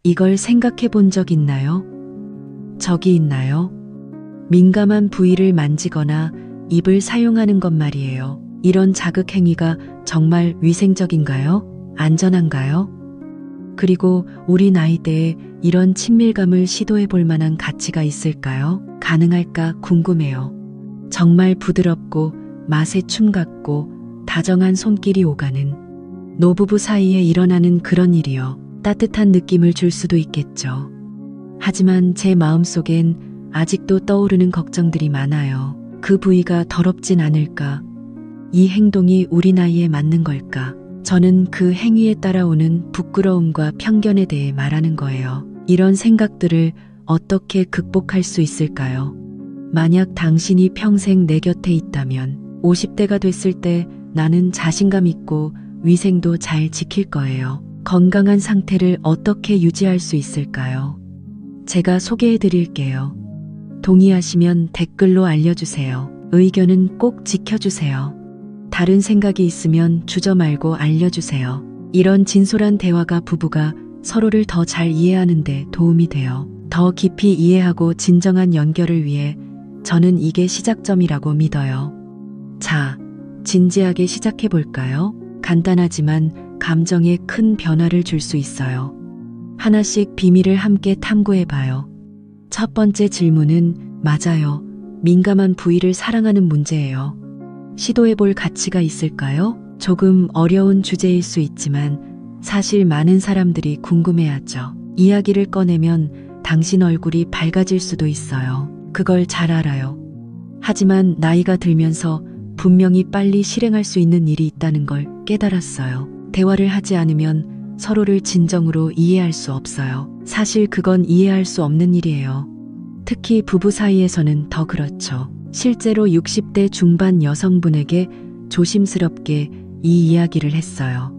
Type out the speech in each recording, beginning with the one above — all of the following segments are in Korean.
이걸 생각해 본 적 있나요? 적이 있나요? 민감한 부위를 만지거나 입을 사용하는 것 말이에요. 이런 자극 행위가 정말 위생적인가요? 안전한가요? 그리고 우리 나이대에 이런 친밀감을 시도해 볼 만한 가치가 있을까요? 가능할까 궁금해요. 정말 부드럽고 맛에 춤 같고 다정한 손길이 오가는 노부부 사이에 일어나는 그런 일이요. 따뜻한 느낌을 줄 수도 있겠죠. 하지만 제 마음속엔 아직도 떠오르는 걱정들이 많아요. 그 부위가 더럽진 않을까? 이 행동이 우리 나이에 맞는 걸까? 저는 그 행위에 따라오는 부끄러움과 편견에 대해 말하는 거예요. 이런 생각들을 어떻게 극복할 수 있을까요? 만약 당신이 평생 내 곁에 있다면 50대가 됐을 때 나는 자신감 있고 위생도 잘 지킬 거예요. 건강한 상태를 어떻게 유지할 수 있을까요? 제가 소개해 드릴게요. 동의하시면 댓글로 알려주세요. 의견은 꼭 지켜주세요. 다른 생각이 있으면 주저 말고 알려주세요. 이런 진솔한 대화가 부부가 서로를 더 잘 이해하는 데 도움이 돼요. 더 깊이 이해하고 진정한 연결을 위해 저는 이게 시작점이라고 믿어요. 자, 진지하게 시작해 볼까요? 간단하지만 감정에 큰 변화를 줄 수 있어요. 하나씩 비밀을 함께 탐구해 봐요. 첫 번째 질문은 맞아요. 민감한 부위를 사랑하는 문제예요. 시도해 볼 가치가 있을까요? 조금 어려운 주제일 수 있지만 사실 많은 사람들이 궁금해하죠. 이야기를 꺼내면 당신 얼굴이 밝아질 수도 있어요. 그걸 잘 알아요. 하지만 나이가 들면서 분명히 빨리 실행할 수 있는 일이 있다는 걸 깨달았어요. 대화를 하지 않으면 서로를 진정으로 이해할 수 없어요. 사실 그건 이해할 수 없는 일이에요. 특히 부부 사이에서는 더 그렇죠. 실제로 60대 중반 여성분에게 조심스럽게 이 이야기를 했어요.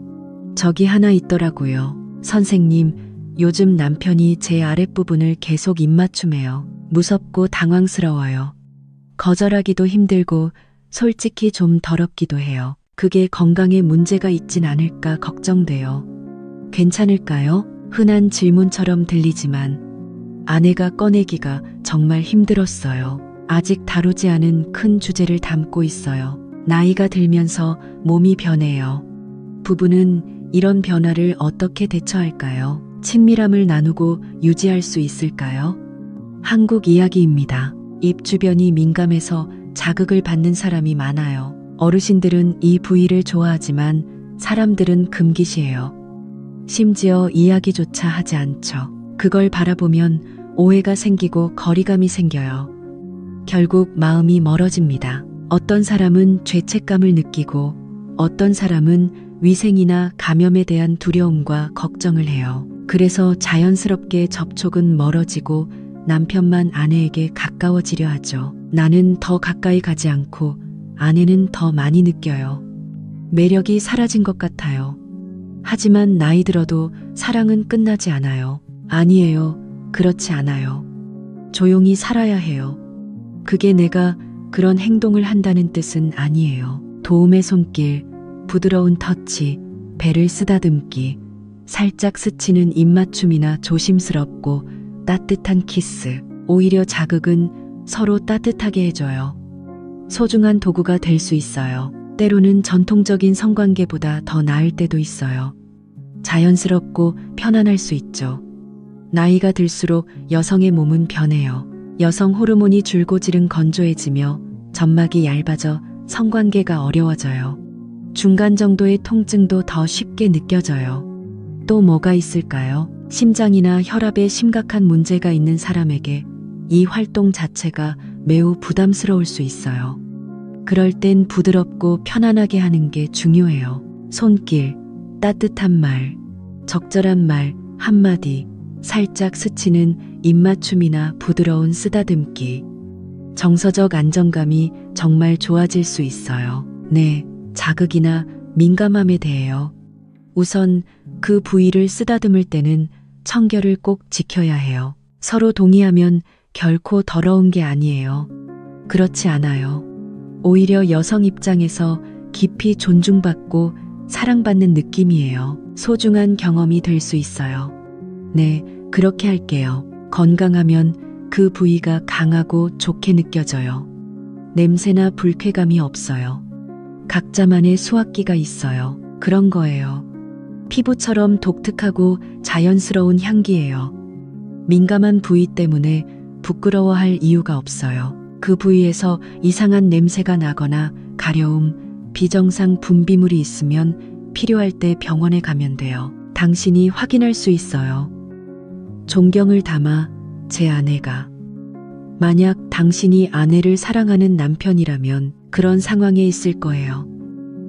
적이 하나 있더라고요. 선생님, 요즘 남편이 제 아랫부분을 계속 입맞춤해요. 무섭고 당황스러워요. 거절하기도 힘들고 솔직히 좀 더럽기도 해요. 그게 건강에 문제가 있진 않을까 걱정돼요. 괜찮을까요? 흔한 질문처럼 들리지만 아내가 꺼내기가 정말 힘들었어요. 아직 다루지 않은 큰 주제를 담고 있어요. 나이가 들면서 몸이 변해요. 부부는 이런 변화를 어떻게 대처할까요? 친밀함을 나누고 유지할 수 있을까요? 한국 이야기입니다. 입 주변이 민감해서 자극을 받는 사람이 많아요. 어르신들은 이 부위를 좋아하지만 사람들은 금기시해요. 심지어 이야기조차 하지 않죠. 그걸 바라보면 오해가 생기고 거리감이 생겨요. 결국 마음이 멀어집니다. 어떤 사람은 죄책감을 느끼고 어떤 사람은 위생이나 감염에 대한 두려움과 걱정을 해요. 그래서 자연스럽게 접촉은 멀어지고 남편만 아내에게 가까워지려 하죠. 나는 더 가까이 가지 않고 아내는 더 많이 느껴요. 매력이 사라진 것 같아요. 하지만 나이 들어도 사랑은 끝나지 않아요. 아니에요. 그렇지 않아요. 조용히 살아야 해요. 그게 내가 그런 행동을 한다는 뜻은 아니에요. 도움의 손길, 부드러운 터치, 배를 쓰다듬기, 살짝 스치는 입맞춤이나 조심스럽고 따뜻한 키스. 오히려 자극은 서로 따뜻하게 해줘요. 소중한 도구가 될 수 있어요. 때로는 전통적인 성관계보다 더 나을 때도 있어요. 자연스럽고 편안할 수 있죠. 나이가 들수록 여성의 몸은 변해요. 여성 호르몬이 줄고질은 건조해지며 점막이 얇아져 성관계가 어려워져요. 중간 정도의 통증도 더 쉽게 느껴져요. 또 뭐가 있을까요? 심장이나 혈압에 심각한 문제가 있는 사람에게 이 활동 자체가 매우 부담스러울 수 있어요. 그럴 땐 부드럽고 편안하게 하는 게 중요해요. 손길, 따뜻한 말, 적절한 말 한마디, 살짝 스치는 입맞춤이나 부드러운 쓰다듬기. 정서적 안정감이 정말 좋아질 수 있어요. 네, 자극이나 민감함에 대해요. 우선 그 부위를 쓰다듬을 때는 청결을 꼭 지켜야 해요. 서로 동의하면 결코 더러운 게 아니에요. 그렇지 않아요. 오히려 여성 입장에서 깊이 존중받고 사랑받는 느낌이에요. 소중한 경험이 될 수 있어요. 네, 그렇게 할게요. 건강하면 그 부위가 강하고 좋게 느껴져요. 냄새나 불쾌감이 없어요. 각자만의 수확기가 있어요. 그런 거예요. 피부처럼 독특하고 자연스러운 향기예요. 민감한 부위 때문에 부끄러워할 이유가 없어요. 그 부위에서 이상한 냄새가 나거나 가려움, 비정상 분비물이 있으면 필요할 때 병원에 가면 돼요. 당신이 확인할 수 있어요. 존경을 담아 제 아내가. 만약 당신이 아내를 사랑하는 남편이라면 그런 상황에 있을 거예요.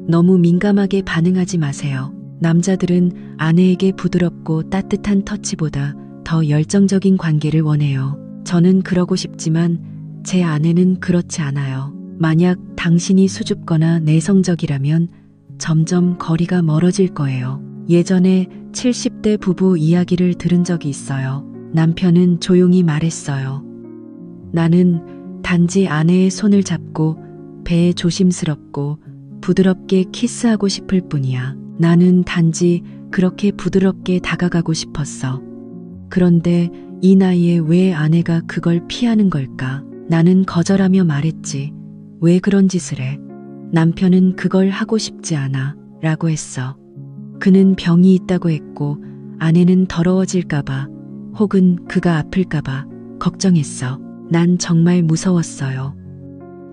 너무 민감하게 반응하지 마세요. 남자들은 아내에게 부드럽고 따뜻한 터치보다 더 열정적인 관계를 원해요. 저는 그러고 싶지만 제 아내는 그렇지 않아요. 만약 당신이 수줍거나 내성적이라면 점점 거리가 멀어질 거예요. 예전에 70대 부부 이야기를 들은 적이 있어요. 남편은 조용히 말했어요. 나는 단지 아내의 손을 잡고 배에 조심스럽고 부드럽게 키스하고 싶을 뿐이야. 나는 단지 그렇게 부드럽게 다가가고 싶었어. 그런데 이 나이에 왜 아내가 그걸 피하는 걸까? 나는 거절하며 말했지. 왜 그런 짓을 해? 남편은 그걸 하고 싶지 않아 라고 했어. 그는 병이 있다고 했고 아내는 더러워질까봐 혹은 그가 아플까봐 걱정했어. 난 정말 무서웠어요.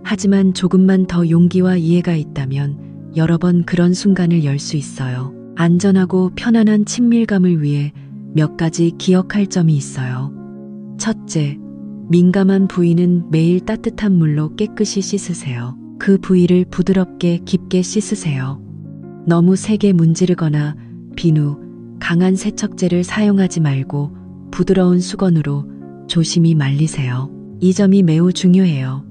하지만 조금만 더 용기와 이해가 있다면 여러 번 그런 순간을 열 수 있어요. 안전하고 편안한 친밀감을 위해 몇 가지 기억할 점이 있어요. 첫째, 민감한 부위는 매일 따뜻한 물로 깨끗이 씻으세요. 그 부위를 부드럽게 깊게 씻으세요. 너무 세게 문지르거나 비누, 강한 세척제를 사용하지 말고 부드러운 수건으로 조심히 말리세요. 이 점이 매우 중요해요.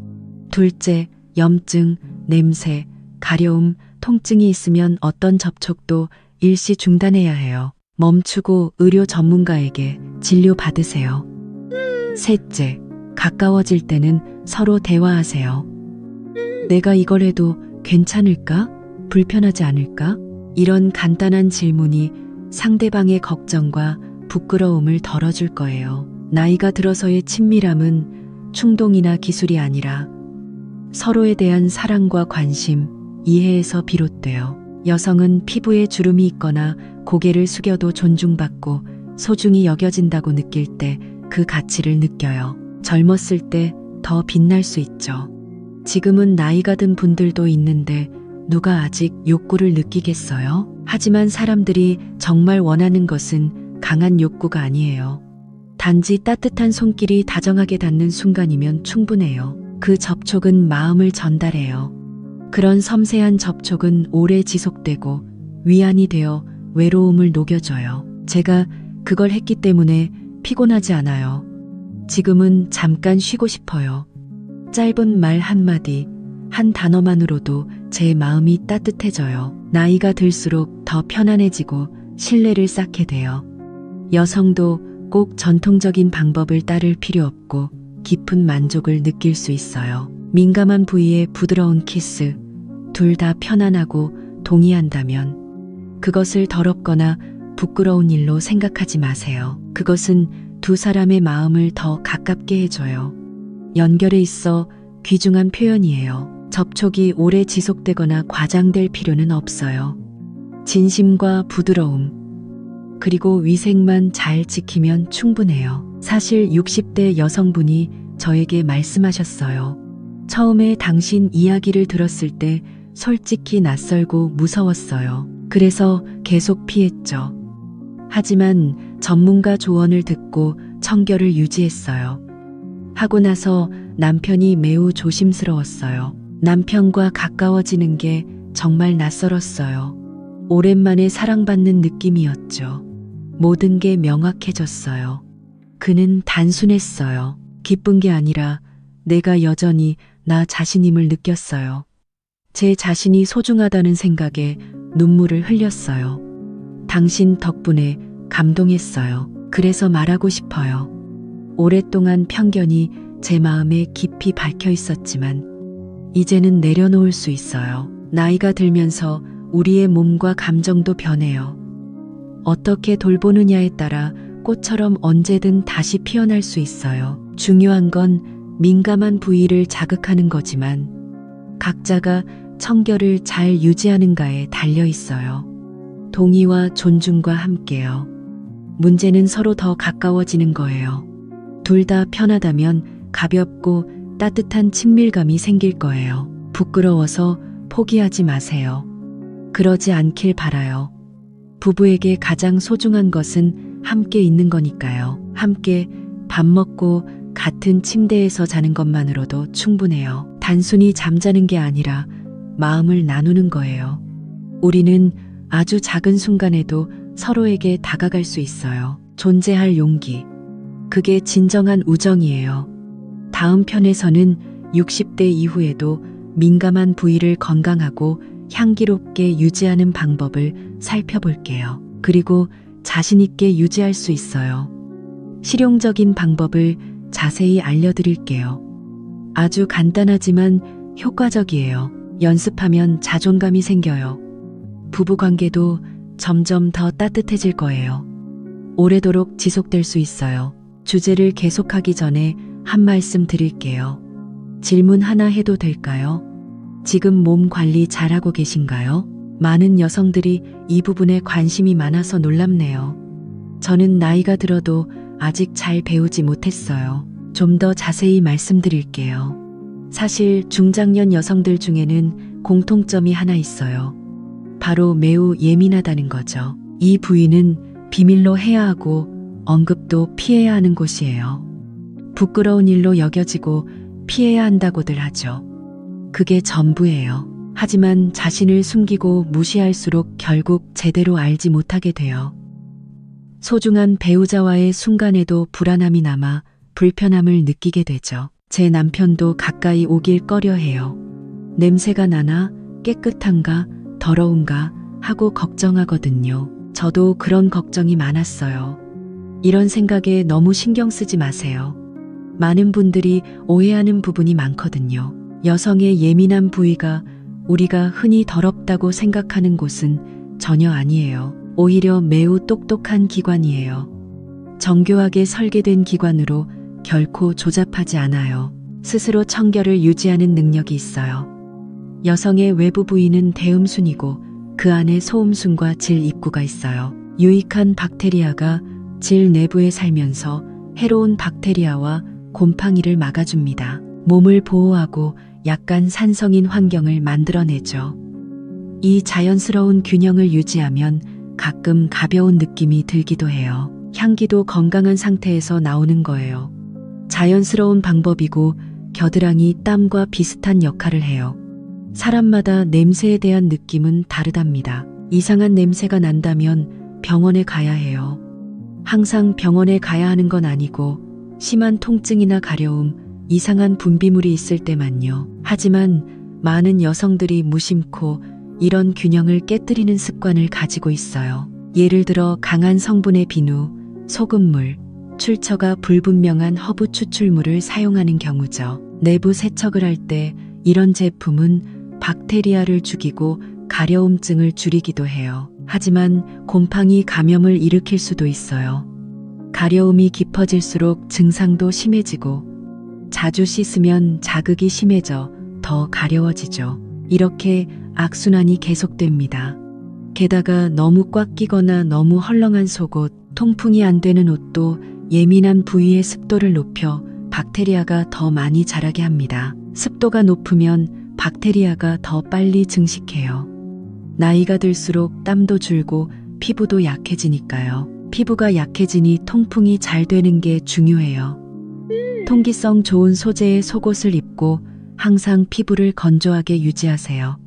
둘째, 염증, 냄새, 가려움, 통증이 있으면 어떤 접촉도 일시 중단해야 해요. 멈추고 의료 전문가에게 진료 받으세요. 셋째, 가까워질 때는 서로 대화하세요. 내가 이걸 해도 괜찮을까? 불편하지 않을까? 이런 간단한 질문이 상대방의 걱정과 부끄러움을 덜어줄 거예요. 나이가 들어서의 친밀함은 충동이나 기술이 아니라 서로에 대한 사랑과 관심, 이해에서 비롯돼요. 여성은 피부에 주름이 있거나 고개를 숙여도 존중받고 소중히 여겨진다고 느낄 때 그 가치를 느껴요. 젊었을 때 더 빛날 수 있죠. 지금은 나이가 든 분들도 있는데 누가 아직 욕구를 느끼겠어요? 하지만 사람들이 정말 원하는 것은 강한 욕구가 아니에요. 단지 따뜻한 손길이 다정하게 닿는 순간이면 충분해요. 그 접촉은 마음을 전달해요. 그런 섬세한 접촉은 오래 지속되고 위안이 되어 외로움을 녹여줘요. 제가 그걸 했기 때문에 피곤하지 않아요. 지금은 잠깐 쉬고 싶어요. 짧은 말 한마디, 한 단어만으로도 제 마음이 따뜻해져요. 나이가 들수록 더 편안해지고 신뢰를 쌓게 돼요. 여성도 꼭 전통적인 방법을 따를 필요 없고 깊은 만족을 느낄 수 있어요. 민감한 부위에 부드러운 키스, 둘 다 편안하고 동의한다면 그것을 더럽거나 부끄러운 일로 생각하지 마세요. 그것은 두 사람의 마음을 더 가깝게 해줘요. 연결에 있어 귀중한 표현이에요. 접촉이 오래 지속되거나 과장될 필요는 없어요. 진심과 부드러움, 그리고 위생만 잘 지키면 충분해요. 사실 60대 여성분이 저에게 말씀하셨어요. 처음에 당신 이야기를 들었을 때 솔직히 낯설고 무서웠어요. 그래서 계속 피했죠. 하지만 전문가 조언을 듣고 청결을 유지했어요. 하고 나서 남편이 매우 조심스러웠어요. 남편과 가까워지는 게 정말 낯설었어요. 오랜만에 사랑받는 느낌이었죠. 모든 게 명확해졌어요. 그는 단순했어요. 기쁜 게 아니라 내가 여전히 나 자신임을 느꼈어요. 제 자신이 소중하다는 생각에 눈물을 흘렸어요. 당신 덕분에 감동했어요. 그래서 말하고 싶어요. 오랫동안 편견이 제 마음에 깊이 박혀 있었지만 이제는 내려놓을 수 있어요. 나이가 들면서 우리의 몸과 감정도 변해요. 어떻게 돌보느냐에 따라 꽃처럼 언제든 다시 피어날 수 있어요. 중요한 건 민감한 부위를 자극하는 거지만 각자가 청결을 잘 유지하는가에 달려 있어요. 동의와 존중과 함께요. 문제는 서로 더 가까워지는 거예요. 둘 다 편하다면 가볍고 따뜻한 친밀감이 생길 거예요. 부끄러워서 포기하지 마세요. 그러지 않길 바라요. 부부에게 가장 소중한 것은 함께 있는 거니까요. 함께 밥 먹고 같은 침대에서 자는 것만으로도 충분해요. 단순히 잠자는 게 아니라 마음을 나누는 거예요. 우리는 아주 작은 순간에도 서로에게 다가갈 수 있어요. 존재할 용기. 그게 진정한 우정이에요. 다음 편에서는 60대 이후에도 민감한 부위를 건강하고 향기롭게 유지하는 방법을 살펴볼게요. 그리고 자신있게 유지할 수 있어요. 실용적인 방법을 자세히 알려드릴게요. 아주 간단하지만 효과적이에요. 연습하면 자존감이 생겨요. 부부 관계도 점점 더 따뜻해질 거예요. 오래도록 지속될 수 있어요. 주제를 계속하기 전에 한 말씀 드릴게요. 질문 하나 해도 될까요? 지금 몸 관리 잘하고 계신가요? 많은 여성들이 이 부분에 관심이 많아서 놀랍네요. 저는 나이가 들어도 아직 잘 배우지 못했어요. 좀 더 자세히 말씀드릴게요. 사실 중장년 여성들 중에는 공통점이 하나 있어요. 바로 매우 예민하다는 거죠. 이 부위는 비밀로 해야 하고 언급도 피해야 하는 곳이에요. 부끄러운 일로 여겨지고 피해야 한다고들 하죠. 그게 전부예요. 하지만 자신을 숨기고 무시할수록 결국 제대로 알지 못하게 돼요. 소중한 배우자와의 순간에도 불안함이 남아 불편함을 느끼게 되죠. 제 남편도 가까이 오길 꺼려해요. 냄새가 나나 깨끗한가 더러운가 하고 걱정하거든요. 저도 그런 걱정이 많았어요. 이런 생각에 너무 신경 쓰지 마세요. 많은 분들이 오해하는 부분이 많거든요. 여성의 예민한 부위가 우리가 흔히 더럽다고 생각하는 곳은 전혀 아니에요. 오히려 매우 똑똑한 기관이에요. 정교하게 설계된 기관으로 결코 조잡하지 않아요. 스스로 청결을 유지하는 능력이 있어요. 여성의 외부 부위는 대음순이고 그 안에 소음순과 질 입구가 있어요. 유익한 박테리아가 질 내부에 살면서 해로운 박테리아와 곰팡이를 막아줍니다. 몸을 보호하고 약간 산성인 환경을 만들어내죠. 이 자연스러운 균형을 유지하면 가끔 가벼운 느낌이 들기도 해요. 향기도 건강한 상태에서 나오는 거예요. 자연스러운 방법이고 겨드랑이 땀과 비슷한 역할을 해요. 사람마다 냄새에 대한 느낌은 다르답니다. 이상한 냄새가 난다면 병원에 가야 해요. 항상 병원에 가야 하는 건 아니고 심한 통증이나 가려움, 이상한 분비물이 있을 때만요. 하지만 많은 여성들이 무심코 이런 균형을 깨뜨리는 습관을 가지고 있어요. 예를 들어 강한 성분의 비누, 소금물, 출처가 불분명한 허브 추출물을 사용하는 경우죠. 내부 세척을 할 때 이런 제품은 박테리아를 죽이고 가려움증을 줄이기도 해요. 하지만 곰팡이 감염을 일으킬 수도 있어요. 가려움이 깊어질수록 증상도 심해지고 자주 씻으면 자극이 심해져 더 가려워지죠. 이렇게 악순환이 계속됩니다. 게다가 너무 꽉 끼거나 너무 헐렁한 속옷, 통풍이 안 되는 옷도 예민한 부위의 습도를 높여 박테리아가 더 많이 자라게 합니다. 습도가 높으면 박테리아가 더 빨리 증식해요. 나이가 들수록 땀도 줄고 피부도 약해지니까요. 피부가 약해지니 통풍이 잘 되는 게 중요해요. 통기성 좋은 소재의 속옷을 입고 항상 피부를 건조하게 유지하세요.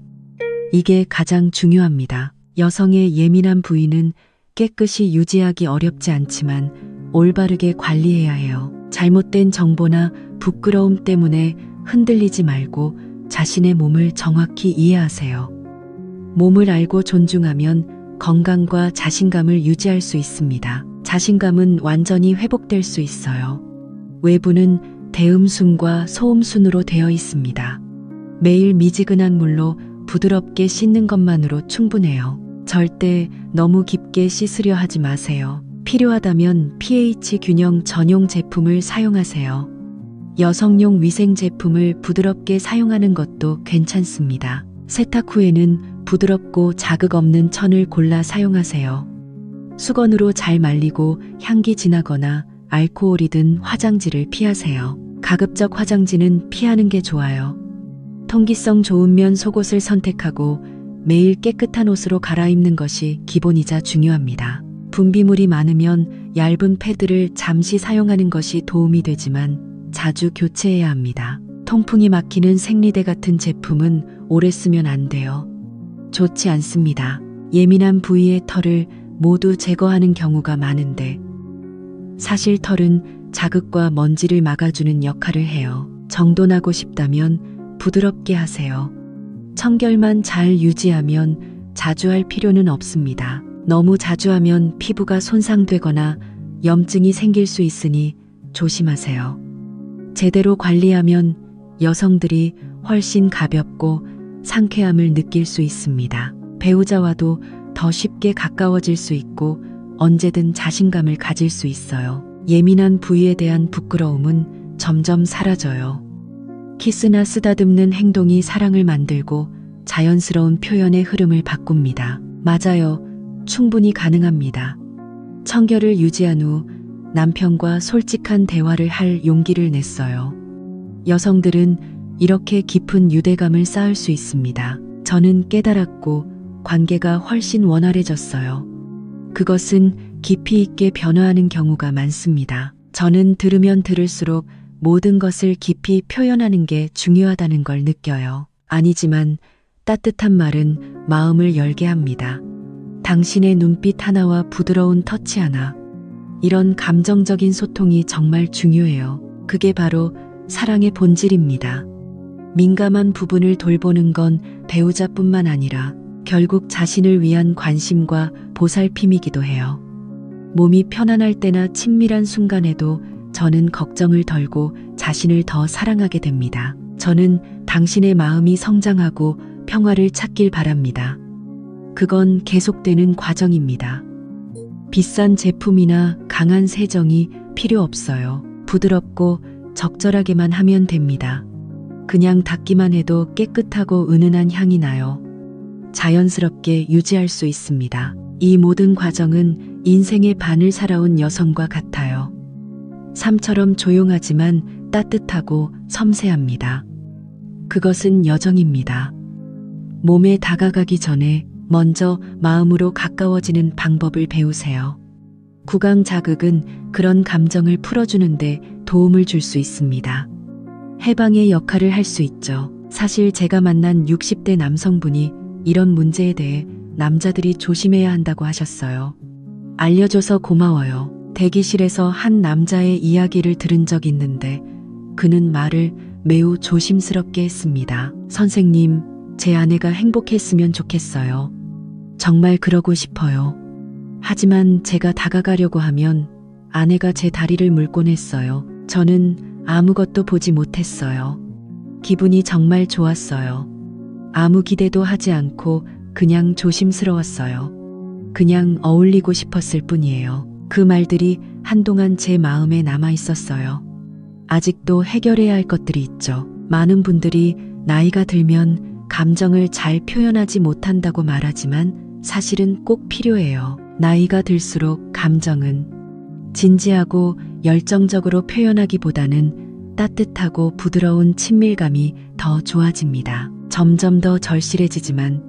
이게 가장 중요합니다. 여성의 예민한 부위는 깨끗이 유지하기 어렵지 않지만 올바르게 관리해야 해요. 잘못된 정보나 부끄러움 때문에 흔들리지 말고 자신의 몸을 정확히 이해하세요. 몸을 알고 존중하면 건강과 자신감을 유지할 수 있습니다. 자신감은 완전히 회복될 수 있어요. 외부는 대음순과 소음순으로 되어 있습니다. 매일 미지근한 물로 부드럽게 씻는 것만으로 충분해요. 절대 너무 깊게 씻으려 하지 마세요. 필요하다면 pH 균형 전용 제품을 사용하세요. 여성용 위생 제품을 부드럽게 사용하는 것도 괜찮습니다. 세탁 후에는 부드럽고 자극 없는 천을 골라 사용하세요. 수건으로 잘 말리고 향기 진하거나 알코올이 든 화장지를 피하세요. 가급적 화장지는 피하는 게 좋아요. 통기성 좋은 면 속옷을 선택하고 매일 깨끗한 옷으로 갈아입는 것이 기본이자 중요합니다. 분비물이 많으면 얇은 패드를 잠시 사용하는 것이 도움이 되지만 자주 교체해야 합니다. 통풍이 막히는 생리대 같은 제품은 오래 쓰면 안 돼요. 좋지 않습니다. 예민한 부위의 털을 모두 제거하는 경우가 많은데 사실 털은 자극과 먼지를 막아주는 역할을 해요. 정돈하고 싶다면 부드럽게 하세요. 청결만 잘 유지하면 자주 할 필요는 없습니다. 너무 자주 하면 피부가 손상되거나 염증이 생길 수 있으니 조심하세요. 제대로 관리하면 여성들이 훨씬 가볍고 상쾌함을 느낄 수 있습니다. 배우자와도 더 쉽게 가까워질 수 있고 언제든 자신감을 가질 수 있어요. 예민한 부위에 대한 부끄러움은 점점 사라져요. 키스나 쓰다듬는 행동이 사랑을 만들고 자연스러운 표현의 흐름을 바꿉니다. 맞아요. 충분히 가능합니다. 청결을 유지한 후 남편과 솔직한 대화를 할 용기를 냈어요. 여성들은 이렇게 깊은 유대감을 쌓을 수 있습니다. 저는 깨달았고 관계가 훨씬 원활해졌어요. 그것은 깊이 있게 변화하는 경우가 많습니다. 저는 들으면 들을수록 모든 것을 깊이 표현하는 게 중요하다는 걸 느껴요. 아니지만 따뜻한 말은 마음을 열게 합니다. 당신의 눈빛 하나와 부드러운 터치 하나. 이런 감정적인 소통이 정말 중요해요. 그게 바로 사랑의 본질입니다. 민감한 부분을 돌보는 건 배우자뿐만 아니라 결국 자신을 위한 관심과 보살핌이기도 해요. 몸이 편안할 때나 친밀한 순간에도 저는 걱정을 덜고 자신을 더 사랑하게 됩니다. 저는 당신의 마음이 성장하고 평화를 찾길 바랍니다. 그건 계속되는 과정입니다. 비싼 제품이나 강한 세정이 필요 없어요. 부드럽고 적절하게만 하면 됩니다. 그냥 닦기만 해도 깨끗하고 은은한 향이 나요. 자연스럽게 유지할 수 있습니다. 이 모든 과정은 인생의 반을 살아온 여성과 같아요. 삶처럼 조용하지만 따뜻하고 섬세합니다. 그것은 여정입니다. 몸에 다가가기 전에 먼저 마음으로 가까워지는 방법을 배우세요. 구강 자극은 그런 감정을 풀어주는데 도움을 줄 수 있습니다. 해방의 역할을 할 수 있죠. 사실 제가 만난 60대 남성분이 이런 문제에 대해 남자들이 조심해야 한다고 하셨어요. 알려줘서 고마워요. 대기실에서 한 남자의 이야기를 들은 적 있는데 그는 말을 매우 조심스럽게 했습니다. 선생님, 제 아내가 행복했으면 좋겠어요. 정말 그러고 싶어요. 하지만 제가 다가가려고 하면 아내가 제 다리를 물곤 했어요. 저는 아무것도 보지 못했어요. 기분이 정말 좋았어요. 아무 기대도 하지 않고 그냥 조심스러웠어요. 그냥 어울리고 싶었을 뿐이에요. 그 말들이 한동안 제 마음에 남아 있었어요. 아직도 해결해야 할 것들이 있죠. 많은 분들이 나이가 들면 감정을 잘 표현하지 못한다고 말하지만 사실은 꼭 필요해요. 나이가 들수록 감정은 진지하고 열정적으로 표현하기보다는 따뜻하고 부드러운 친밀감이 더 좋아집니다. 점점 더 절실해지지만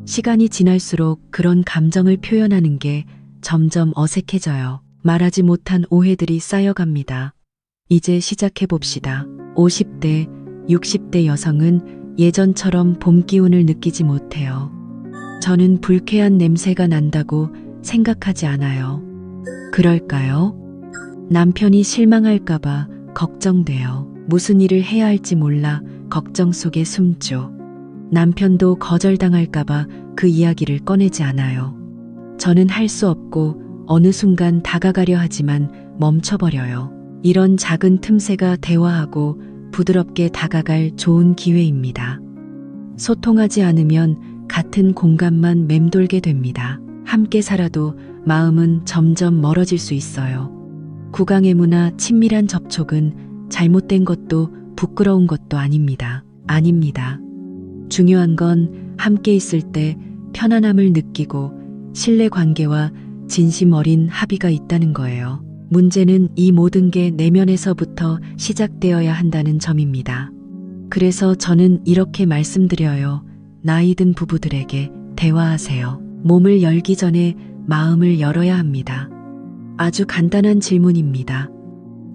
시간이 지날수록 그런 감정을 표현하는 게 점점 어색해져요. 말하지 못한 오해들이 쌓여갑니다. 이제 시작해봅시다. 50대, 60대 여성은 예전처럼 봄 기운을 느끼지 못해요. 저는 불쾌한 냄새가 난다고 생각하지 않아요. 그럴까요? 남편이 실망할까봐 걱정돼요. 무슨 일을 해야 할지 몰라 걱정 속에 숨죠. 남편도 거절당할까봐 그 이야기를 꺼내지 않아요. 저는 할 수 없고 어느 순간 다가가려 하지만 멈춰버려요. 이런 작은 틈새가 대화하고 부드럽게 다가갈 좋은 기회입니다. 소통하지 않으면 같은 공간만 맴돌게 됩니다. 함께 살아도 마음은 점점 멀어질 수 있어요. 구강애무나 친밀한 접촉은 잘못된 것도 부끄러운 것도 아닙니다. 아닙니다. 중요한 건 함께 있을 때 편안함을 느끼고 신뢰 관계와 진심 어린 합의가 있다는 거예요. 문제는 이 모든 게 내면에서부터 시작되어야 한다는 점입니다. 그래서 저는 이렇게 말씀드려요. 나이 든 부부들에게 대화하세요. 몸을 열기 전에 마음을 열어야 합니다. 아주 간단한 질문입니다.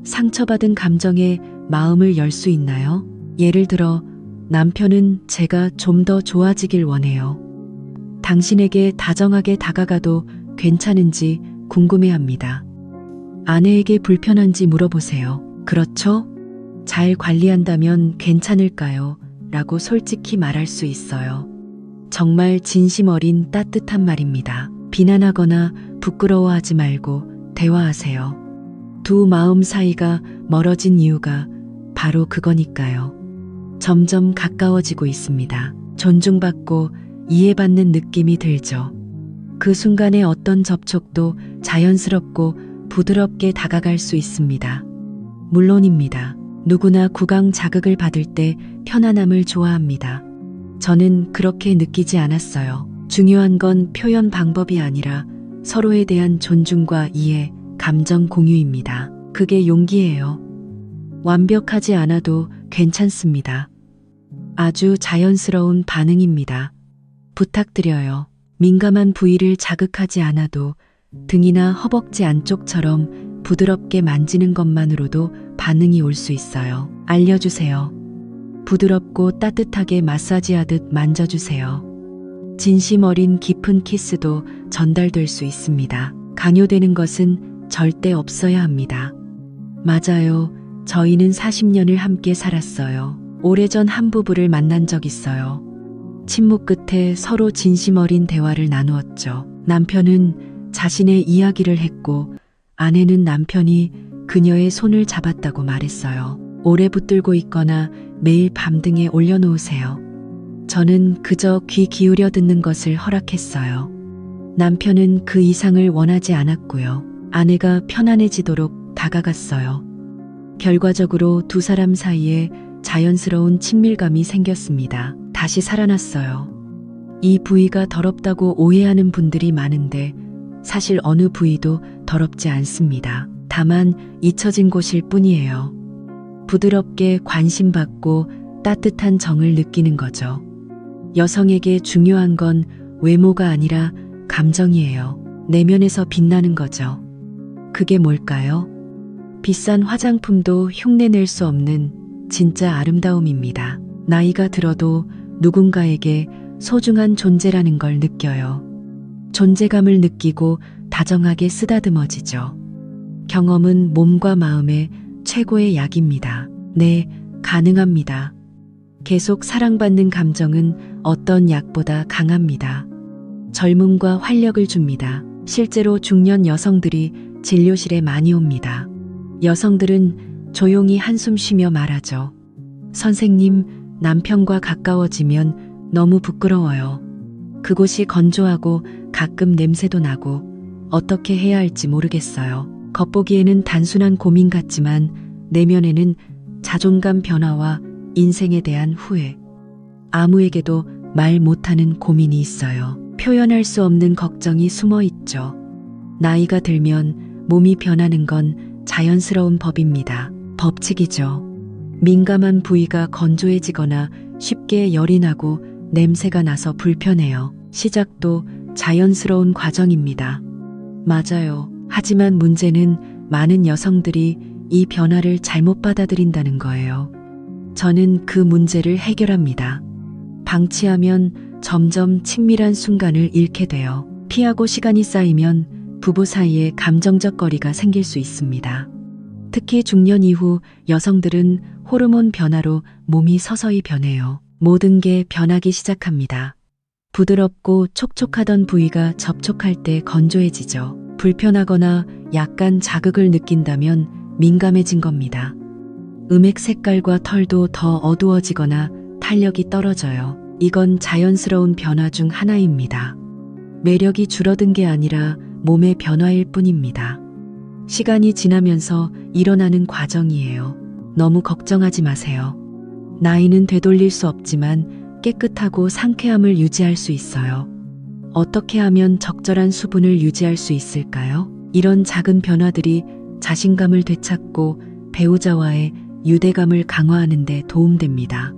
상처받은 감정에 마음을 열 수 있나요? 예를 들어, 남편은 제가 좀 더 좋아지길 원해요. 당신에게 다정하게 다가가도 괜찮은지 궁금해합니다. 아내에게 불편한지 물어보세요. 그렇죠? 잘 관리한다면 괜찮을까요? 라고 솔직히 말할 수 있어요. 정말 진심 어린 따뜻한 말입니다. 비난하거나 부끄러워하지 말고 대화하세요. 두 마음 사이가 멀어진 이유가 바로 그거니까요. 점점 가까워지고 있습니다. 존중받고 이해받는 느낌이 들죠. 그 순간에 어떤 접촉도 자연스럽고 부드럽게 다가갈 수 있습니다. 물론입니다. 누구나 구강 자극을 받을 때 편안함을 좋아합니다. 저는 그렇게 느끼지 않았어요. 중요한 건 표현 방법이 아니라 서로에 대한 존중과 이해, 감정 공유입니다. 그게 용기예요. 완벽하지 않아도 괜찮습니다. 아주 자연스러운 반응입니다. 부탁드려요. 민감한 부위를 자극하지 않아도 등이나 허벅지 안쪽처럼 부드럽게 만지는 것만으로도 반응이 올 수 있어요. 알려주세요. 부드럽고 따뜻하게 마사지하듯 만져주세요. 진심 어린 깊은 키스도 전달될 수 있습니다. 강요되는 것은 절대 없어야 합니다. 맞아요. 저희는 40년을 함께 살았어요. 오래전 한 부부를 만난 적 있어요. 침묵 끝에 서로 진심 어린 대화를 나누었죠. 남편은 자신의 이야기를 했고 아내는 남편이 그녀의 손을 잡았다고 말했어요. 오래 붙들고 있거나 매일 밤등에 올려놓으세요. 저는 그저 귀 기울여 듣는 것을 허락했어요. 남편은 그 이상을 원하지 않았고요. 아내가 편안해지도록 다가갔어요. 결과적으로 두 사람 사이에 자연스러운 친밀감이 생겼습니다. 다시 살아났어요. 이 부위가 더럽다고 오해하는 분들이 많은데 사실 어느 부위도 더럽지 않습니다. 다만 잊혀진 곳일 뿐이에요. 부드럽게 관심받고 따뜻한 정을 느끼는 거죠. 여성에게 중요한 건 외모가 아니라 감정이에요. 내면에서 빛나는 거죠. 그게 뭘까요? 비싼 화장품도 흉내낼 수 없는 진짜 아름다움입니다. 나이가 들어도 누군가에게 소중한 존재라는 걸 느껴요. 존재감을 느끼고 다정하게 쓰다듬어지죠. 경험은 몸과 마음의 최고의 약입니다. 네, 가능합니다. 계속 사랑받는 감정은 어떤 약보다 강합니다. 젊음과 활력을 줍니다. 실제로 중년 여성들이 진료실에 많이 옵니다. 여성들은 조용히 한숨 쉬며 말하죠. 선생님, 남편과 가까워지면 너무 부끄러워요. 그곳이 건조하고 가끔 냄새도 나고 어떻게 해야 할지 모르겠어요. 겉보기에는 단순한 고민 같지만 내면에는 자존감 변화와 인생에 대한 후회, 아무에게도 말 못하는 고민이 있어요. 표현할 수 없는 걱정이 숨어 있죠. 나이가 들면 몸이 변하는 건 자연스러운 법입니다. 법칙이죠. 민감한 부위가 건조해지거나 쉽게 열이 나고 냄새가 나서 불편해요. 시작도 자연스러운 과정입니다. 맞아요. 하지만 문제는 많은 여성들이 이 변화를 잘못 받아들인다는 거예요. 저는 그 문제를 해결합니다. 방치하면 점점 친밀한 순간을 잃게 돼요. 피하고 시간이 쌓이면 부부 사이에 감정적 거리가 생길 수 있습니다. 특히 중년 이후 여성들은 호르몬 변화로 몸이 서서히 변해요. 모든 게 변하기 시작합니다. 부드럽고 촉촉하던 부위가 접촉할 때 건조해지죠. 불편하거나 약간 자극을 느낀다면 민감해진 겁니다. 음액 색깔과 털도 더 어두워지거나 탄력이 떨어져요. 이건 자연스러운 변화 중 하나입니다. 매력이 줄어든 게 아니라 몸의 변화일 뿐입니다. 시간이 지나면서 일어나는 과정이에요. 너무 걱정하지 마세요. 나이는 되돌릴 수 없지만 깨끗하고 상쾌함을 유지할 수 있어요. 어떻게 하면 적절한 수분을 유지할 수 있을까요? 이런 작은 변화들이 자신감을 되찾고 배우자와의 유대감을 강화하는 데 도움됩니다.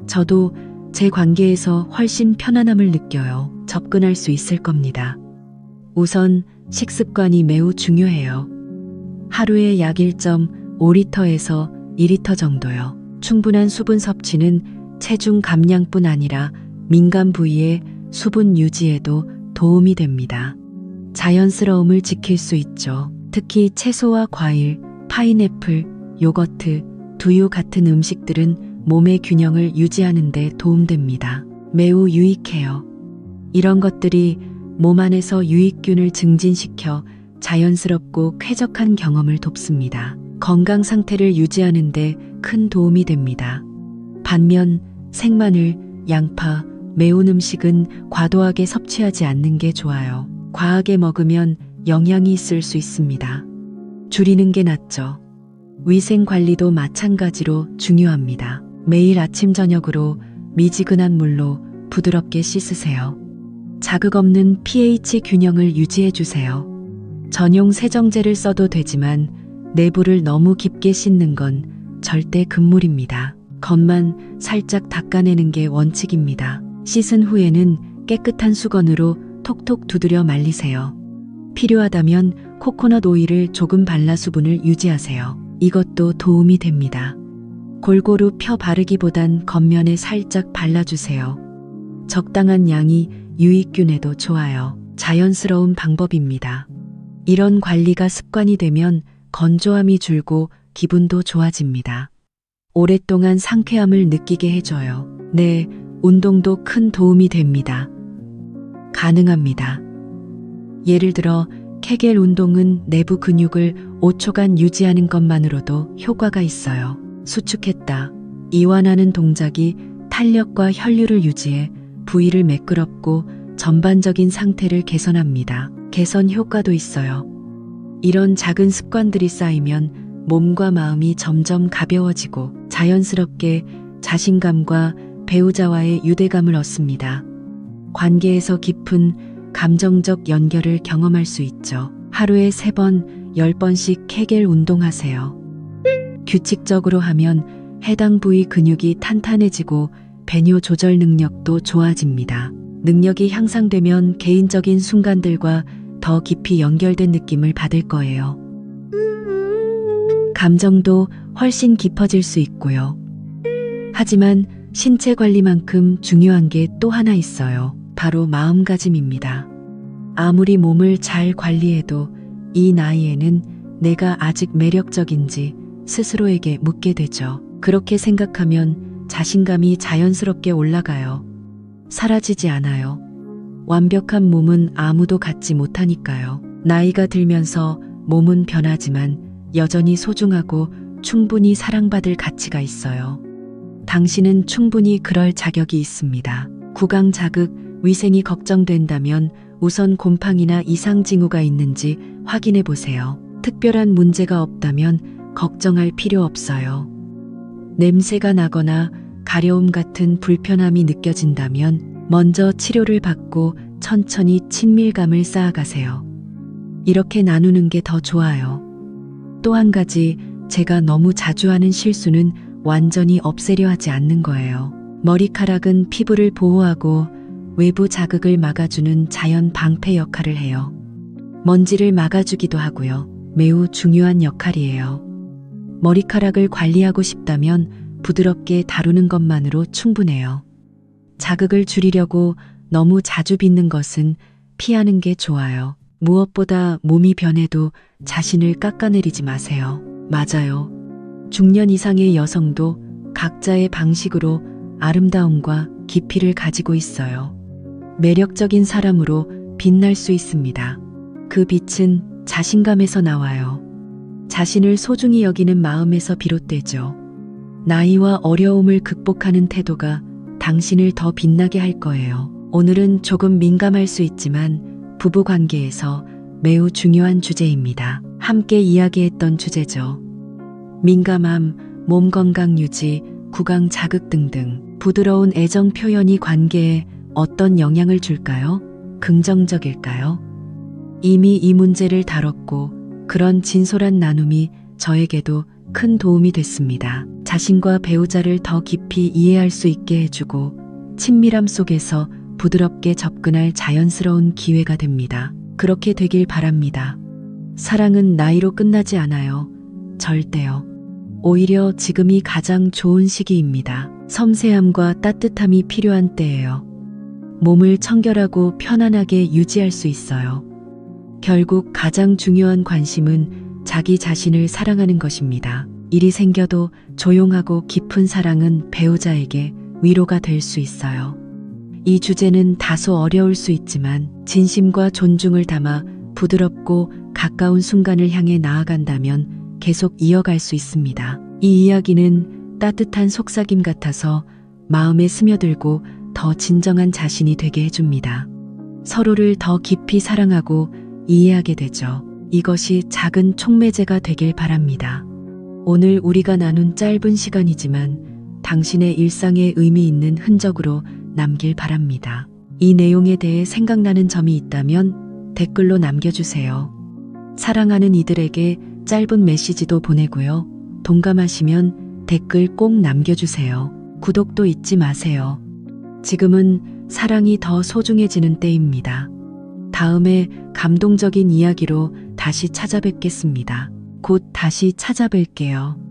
저도 제 관계에서 훨씬 편안함을 느껴요. 접근할 수 있을 겁니다. 우선 식습관이 매우 중요해요. 하루에 약 1.5리터에서 2리터 정도요. 충분한 수분 섭취는 체중 감량뿐 아니라 민감 부위의 수분 유지에도 도움이 됩니다. 자연스러움을 지킬 수 있죠. 특히 채소와 과일, 파인애플, 요거트, 두유 같은 음식들은 몸의 균형을 유지하는 데 도움됩니다. 매우 유익해요. 이런 것들이 몸 안에서 유익균을 증진시켜 자연스럽고 쾌적한 경험을 돕습니다. 건강 상태를 유지하는 데 큰 도움이 됩니다. 반면 생마늘, 양파, 매운 음식은 과도하게 섭취하지 않는 게 좋아요. 과하게 먹으면 영향이 있을 수 있습니다. 줄이는 게 낫죠. 위생 관리도 마찬가지로 중요합니다. 매일 아침 저녁으로 미지근한 물로 부드럽게 씻으세요. 자극 없는 pH 균형을 유지해 주세요. 전용 세정제를 써도 되지만 내부를 너무 깊게 씻는 건 절대 금물입니다. 겉만 살짝 닦아내는 게 원칙입니다. 씻은 후에는 깨끗한 수건으로 톡톡 두드려 말리세요. 필요하다면 코코넛 오일을 조금 발라 수분을 유지하세요. 이것도 도움이 됩니다. 골고루 펴 바르기보단 겉면에 살짝 발라주세요. 적당한 양이 유익균에도 좋아요. 자연스러운 방법입니다. 이런 관리가 습관이 되면 건조함이 줄고 기분도 좋아집니다. 오랫동안 상쾌함을 느끼게 해줘요. 네, 운동도 큰 도움이 됩니다. 가능합니다. 예를 들어 케겔 운동은 내부 근육을 5초간 유지하는 것만으로도 효과가 있어요. 수축했다, 이완하는 동작이 탄력과 혈류를 유지해 부위를 매끄럽고 전반적인 상태를 개선합니다. 개선 효과도 있어요. 이런 작은 습관들이 쌓이면 몸과 마음이 점점 가벼워지고 자연스럽게 자신감과 배우자와의 유대감을 얻습니다. 관계에서 깊은 감정적 연결을 경험할 수 있죠. 하루에 3번, 10번씩 케겔 운동하세요. 규칙적으로 하면 해당 부위 근육이 탄탄해지고 배뇨 조절 능력도 좋아집니다. 능력이 향상되면 개인적인 순간들과 더 깊이 연결된 느낌을 받을 거예요. 감정도 훨씬 깊어질 수 있고요. 하지만 신체 관리만큼 중요한 게 또 하나 있어요. 바로 마음가짐입니다. 아무리 몸을 잘 관리해도 이 나이에는 내가 아직 매력적인지 스스로에게 묻게 되죠. 그렇게 생각하면 자신감이 자연스럽게 올라가요. 사라지지 않아요. 완벽한 몸은 아무도 갖지 못하니까요. 나이가 들면서 몸은 변하지만 여전히 소중하고 충분히 사랑받을 가치가 있어요. 당신은 충분히 그럴 자격이 있습니다. 구강 자극, 위생이 걱정된다면 우선 곰팡이나 이상 징후가 있는지 확인해 보세요. 특별한 문제가 없다면 걱정할 필요 없어요. 냄새가 나거나 가려움 같은 불편함이 느껴진다면 먼저 치료를 받고 천천히 친밀감을 쌓아가세요. 이렇게 나누는 게 더 좋아요. 또 한 가지, 제가 너무 자주 하는 실수는 완전히 없애려 하지 않는 거예요. 머리카락은 피부를 보호하고 외부 자극을 막아주는 자연 방패 역할을 해요. 먼지를 막아주기도 하고요. 매우 중요한 역할이에요. 머리카락을 관리하고 싶다면 부드럽게 다루는 것만으로 충분해요. 자극을 줄이려고 너무 자주 빗는 것은 피하는 게 좋아요. 무엇보다 몸이 변해도 자신을 깎아내리지 마세요. 맞아요. 중년 이상의 여성도 각자의 방식으로 아름다움과 깊이를 가지고 있어요. 매력적인 사람으로 빛날 수 있습니다. 그 빛은 자신감에서 나와요. 자신을 소중히 여기는 마음에서 비롯되죠. 나이와 어려움을 극복하는 태도가 당신을 더 빛나게 할 거예요. 오늘은 조금 민감할 수 있지만 부부 관계에서 매우 중요한 주제입니다. 함께 이야기했던 주제죠. 민감함, 몸 건강 유지, 구강 자극 등등 부드러운 애정 표현이 관계에 어떤 영향을 줄까요? 긍정적일까요? 이미 이 문제를 다뤘고 그런 진솔한 나눔이 저에게도 큰 도움이 됐습니다. 자신과 배우자를 더 깊이 이해할 수 있게 해주고 친밀함 속에서 부드럽게 접근할 자연스러운 기회가 됩니다. 그렇게 되길 바랍니다. 사랑은 나이로 끝나지 않아요. 절대요. 오히려 지금이 가장 좋은 시기입니다. 섬세함과 따뜻함이 필요한 때예요. 몸을 청결하고 편안하게 유지할 수 있어요. 결국 가장 중요한 관심은 자기 자신을 사랑하는 것입니다. 일이 생겨도 조용하고 깊은 사랑은 배우자에게 위로가 될 수 있어요. 이 주제는 다소 어려울 수 있지만 진심과 존중을 담아 부드럽고 가까운 순간을 향해 나아간다면 계속 이어갈 수 있습니다. 이 이야기는 따뜻한 속삭임 같아서 마음에 스며들고 더 진정한 자신이 되게 해줍니다. 서로를 더 깊이 사랑하고 이해하게 되죠. 이것이 작은 촉매제가 되길 바랍니다. 오늘 우리가 나눈 짧은 시간이지만 당신의 일상에 의미 있는 흔적으로 남길 바랍니다. 이 내용에 대해 생각나는 점이 있다면 댓글로 남겨주세요. 사랑하는 이들에게 짧은 메시지도 보내고요. 동감하시면 댓글 꼭 남겨주세요. 구독도 잊지 마세요. 지금은 사랑이 더 소중해지는 때입니다. 다음에 감동적인 이야기로 다시 찾아뵙겠습니다. 곧 다시 찾아뵐게요.